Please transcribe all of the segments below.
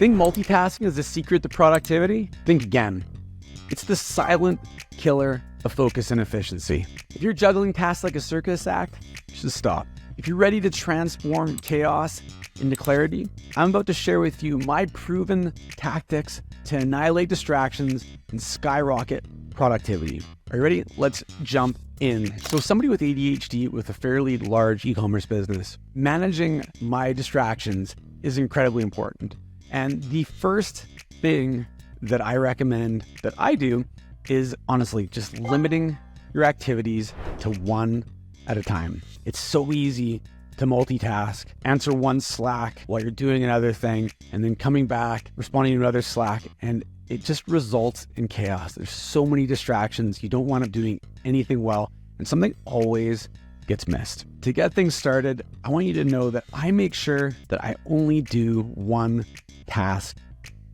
Think multitasking is the secret to productivity? Think again. It's the silent killer of focus and efficiency. If you're juggling tasks like a circus act, you should stop. If you're ready to transform chaos into clarity, I'm about to share with you my proven tactics to annihilate distractions and skyrocket productivity. Are you ready? Let's jump in. So somebody with ADHD with a fairly large e-commerce business, managing my distractions is incredibly important. And the first thing that I recommend that I do is honestly just limiting your activities to one at a time. It's so easy to multitask, answer one Slack while you're doing another thing, and then coming back, responding to another Slack, and it just results in chaos. There's so many distractions. You don't wind up doing anything well, and something always gets missed. To get things started, I want you to know that I make sure that I only do one task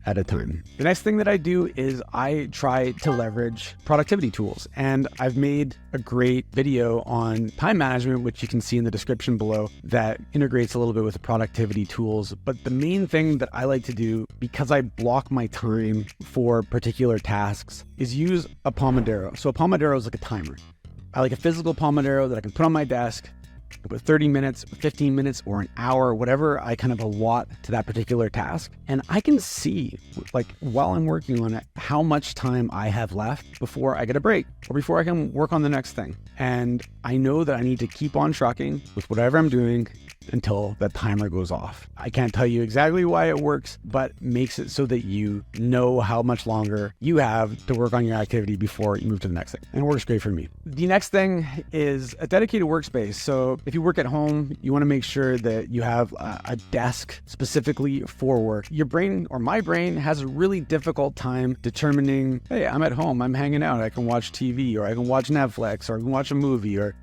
at a time. The next thing that I do is I try to leverage productivity tools. And I've made a great video on time management, which you can see in the description below, that integrates a little bit with the productivity tools. But the main thing that I like to do, because I block my time for particular tasks, is use a Pomodoro. So a Pomodoro is like a timer. I like a physical Pomodoro that I can put on my desk. About 30 minutes, 15 minutes, or an hour, whatever I kind of allot to that particular task. And I can see, like, while I'm working on it, how much time I have left before I get a break or before I can work on the next thing. And I know that I need to keep on trucking with whatever I'm doing until that timer goes off. I can't tell you exactly why it works, but makes it so that you know how much longer you have to work on your activity before you move to the next thing. And it works great for me. The next thing is a dedicated workspace. So if you work at home, you want to make sure that you have a desk specifically for work. Your brain, or my brain, has a really difficult time determining, hey, I'm at home, I'm hanging out, I can watch TV, or I can watch Netflix, or I can watch a movie, or,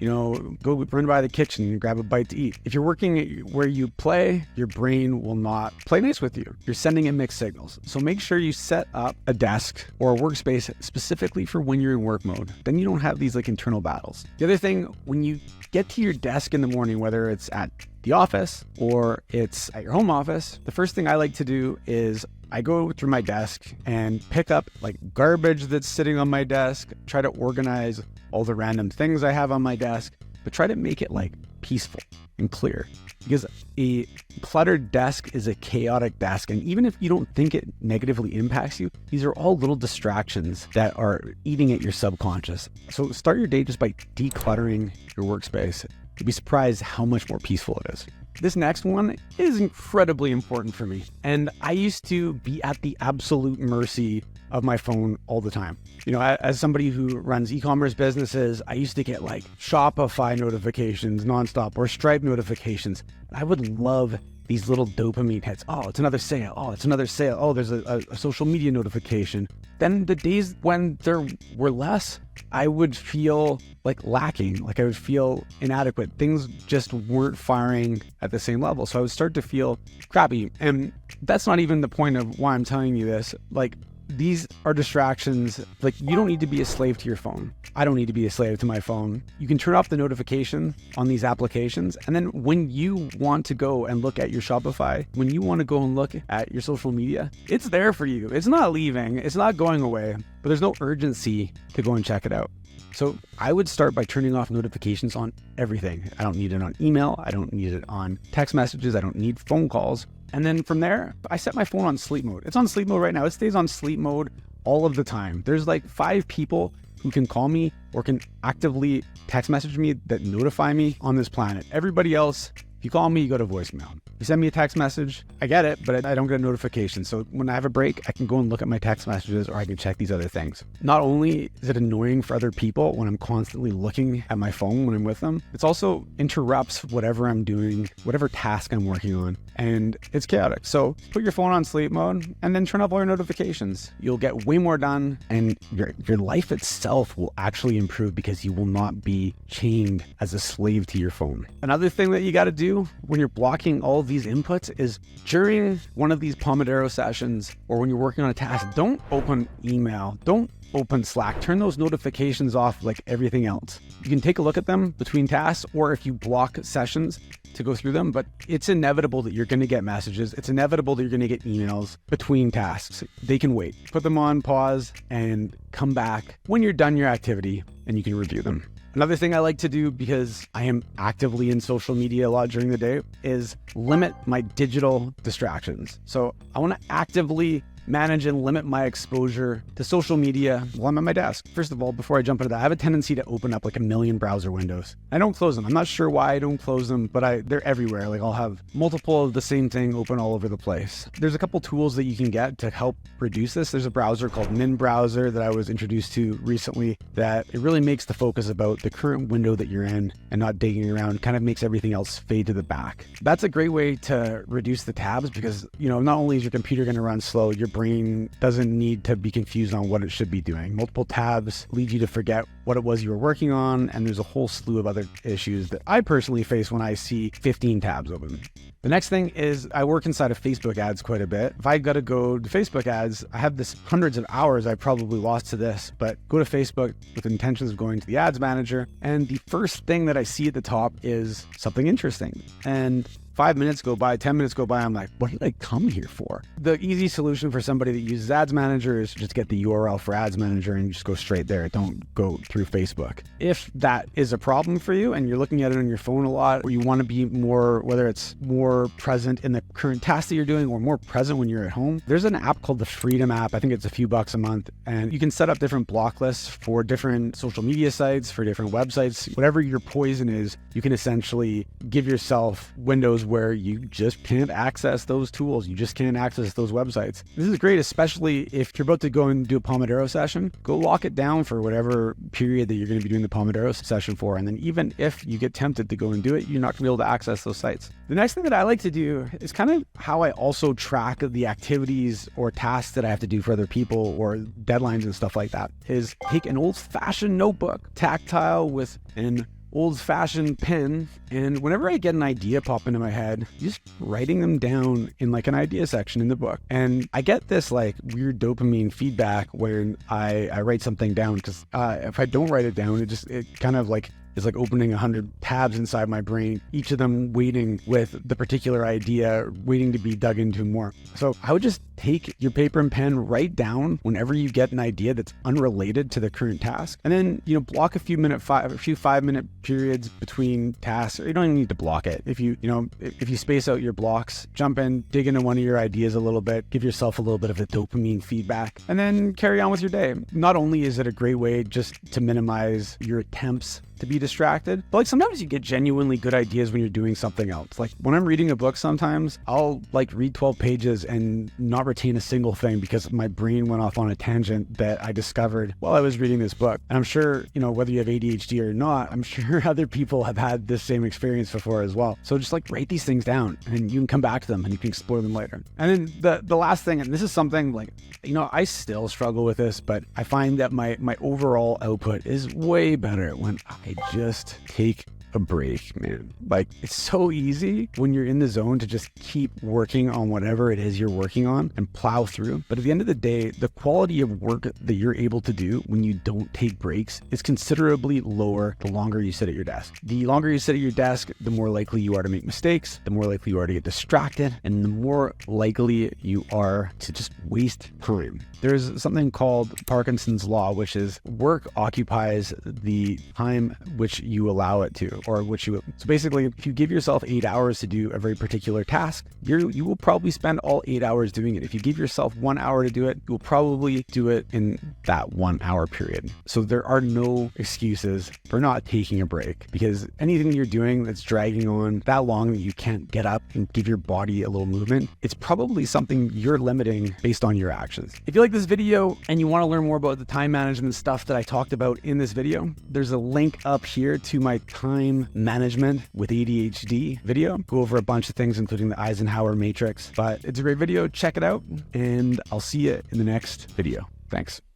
go run by the kitchen and grab a bite to eat. If you're working where you play, your brain will not play nice with you. You're sending in mixed signals. So make sure you set up a desk or a workspace specifically for when you're in work mode. Then you don't have these like internal battles. The other thing, when you get to your desk in the morning, whether it's at the office or it's at your home office, the first thing I like to do is I go through my desk and pick up like garbage that's sitting on my desk, try to organize all the random things I have on my desk, but try to make it like peaceful and clear, because a cluttered desk is a chaotic desk. And even if you don't think it negatively impacts you, these are all little distractions that are eating at your subconscious. So start your day just by decluttering your workspace. You'll be surprised how much more peaceful it is. This next one is incredibly important for me. And I used to be at the absolute mercy of my phone all the time. As somebody who runs e-commerce businesses, I used to get like Shopify notifications nonstop or Stripe notifications. I would love these little dopamine hits. Oh, it's another sale. Oh, it's another sale. Oh, there's a social media notification. Then the days when there were less, I would feel like lacking, like I would feel inadequate. Things just weren't firing at the same level. So I would start to feel crappy. And that's not even the point of why I'm telling you this. Like, these are distractions. Like, you don't need to be a slave to your phone. I don't need to be a slave to my phone. You can turn off the notification on these applications. And then when you want to go and look at your Shopify, when you want to go and look at your social media, it's there for you. It's not leaving. It's not going away, but there's no urgency to go and check it out. So I would start by turning off notifications on everything. I don't need it on email. I don't need it on text messages. I don't need phone calls. And then from there, I set my phone on sleep mode. It's on sleep mode right now. It stays on sleep mode all of the time. There's like 5 people who can call me or can actively text message me that notify me on this planet. Everybody else, if you call me, you go to voicemail. You send me a text message, I get it, but I don't get a notification. So when I have a break, I can go and look at my text messages, or I can check these other things. Not only is it annoying for other people when I'm constantly looking at my phone when I'm with them, it's also interrupts whatever I'm doing, whatever task I'm working on, and it's chaotic. So put your phone on sleep mode and then turn off all your notifications. You'll get way more done, and your life itself will actually improve because you will not be chained as a slave to your phone. Another thing that you got to do when you're blocking all these inputs is during one of these Pomodoro sessions or when you're working on a task, don't open email, don't open Slack, turn those notifications off like everything else. You can take a look at them between tasks, or if you block sessions to go through them, but it's inevitable that you're going to get messages. It's inevitable that you're going to get emails between tasks. They can wait. Put them on pause and come back when you're done your activity and you can review them. Another thing I like to do, because I am actively in social media a lot during the day, is limit my digital distractions. So I want to actively manage and limit my exposure to social media while I'm at my desk. First of all, before I jump into that, I have a tendency to open up like a million browser windows. I don't close them. I'm not sure why I don't close them, but they're everywhere. Like I'll have multiple of the same thing open all over the place. There's a couple tools that you can get to help reduce this. There's a browser called Min Browser that I was introduced to recently that it really makes the focus about the current window that you're in and not digging around, kind of makes everything else fade to the back. That's a great way to reduce the tabs because, not only is your computer going to run slow, your brain doesn't need to be confused on what it should be doing. Multiple tabs lead you to forget what it was you were working on, and there's a whole slew of other issues that I personally face when I see 15 tabs open. The next thing is I work inside of Facebook ads quite a bit. If I got to go to Facebook ads, I have this hundreds of hours I probably lost to this, but go to Facebook with intentions of going to the ads manager, and the first thing that I see at the top is something interesting. And 5 minutes go by, 10 minutes go by, I'm like, what did I come here for? The easy solution for somebody that uses Ads Manager is just get the URL for Ads Manager and just go straight there. Don't go through Facebook. If that is a problem for you and you're looking at it on your phone a lot, or you want to be more, whether it's more present in the current task that you're doing or more present when you're at home, there's an app called the Freedom app. I think it's a few bucks a month, and you can set up different block lists for different social media sites, for different websites. Whatever your poison is, you can essentially give yourself windows where you just can't access those tools. You just can't access those websites. This is great, especially if you're about to go and do a Pomodoro session. Go lock it down for whatever period that you're going to be doing the Pomodoro session for. And then even if you get tempted to go and do it, you're not going to be able to access those sites. The next thing that I like to do is kind of how I also track the activities or tasks that I have to do for other people or deadlines and stuff like that, is take an old-fashioned notebook, tactile with an old-fashioned pen, and whenever I get an idea pop into my head, just writing them down in like an idea section in the book. And I get this like weird dopamine feedback when I write something down, because if I don't write it down, it kind of like is like opening 100 tabs inside my brain, each of them waiting with the particular idea, waiting to be dug into more. So I would just take your paper and pen, write down whenever you get an idea that's unrelated to the current task, and then, block a few 5-minute periods between tasks. Or you don't even need to block it. If you space out your blocks, jump in, dig into one of your ideas a little bit, give yourself a little bit of a dopamine feedback, and then carry on with your day. Not only is it a great way just to minimize your attempts to be distracted, but like sometimes you get genuinely good ideas when you're doing something else. Like when I'm reading a book, sometimes I'll like read 12 pages and not retain a single thing because my brain went off on a tangent that I discovered while I was reading this book. And I'm sure, whether you have ADHD or not, I'm sure other people have had this same experience before as well. So just like write these things down and you can come back to them and you can explore them later. And then the last thing, and this is something like, I still struggle with this, but I find that my overall output is way better when I just take a break, man. Like, it's so easy when you're in the zone to just keep working on whatever it is you're working on and plow through. But at the end of the day, the quality of work that you're able to do when you don't take breaks is considerably lower the longer you sit at your desk. The longer you sit at your desk, the more likely you are to make mistakes, the more likely you are to get distracted, and the more likely you are to just waste time. There's something called Parkinson's Law, which is work occupies the time which you allow it to. So basically, if you give yourself 8 hours to do a very particular task, you will probably spend all 8 hours doing it. If you give yourself 1 hour to do it, you'll probably do it in that 1 hour period. So there are no excuses for not taking a break, because anything you're doing that's dragging on that long that you can't get up and give your body a little movement, it's probably something you're limiting based on your actions. If you like this video and you want to learn more about the time management stuff that I talked about in this video, there's a link up here to my time management with ADHD video. Go over a bunch of things, including the Eisenhower matrix, but it's a great video. Check it out, and I'll see you in the next video. Thanks.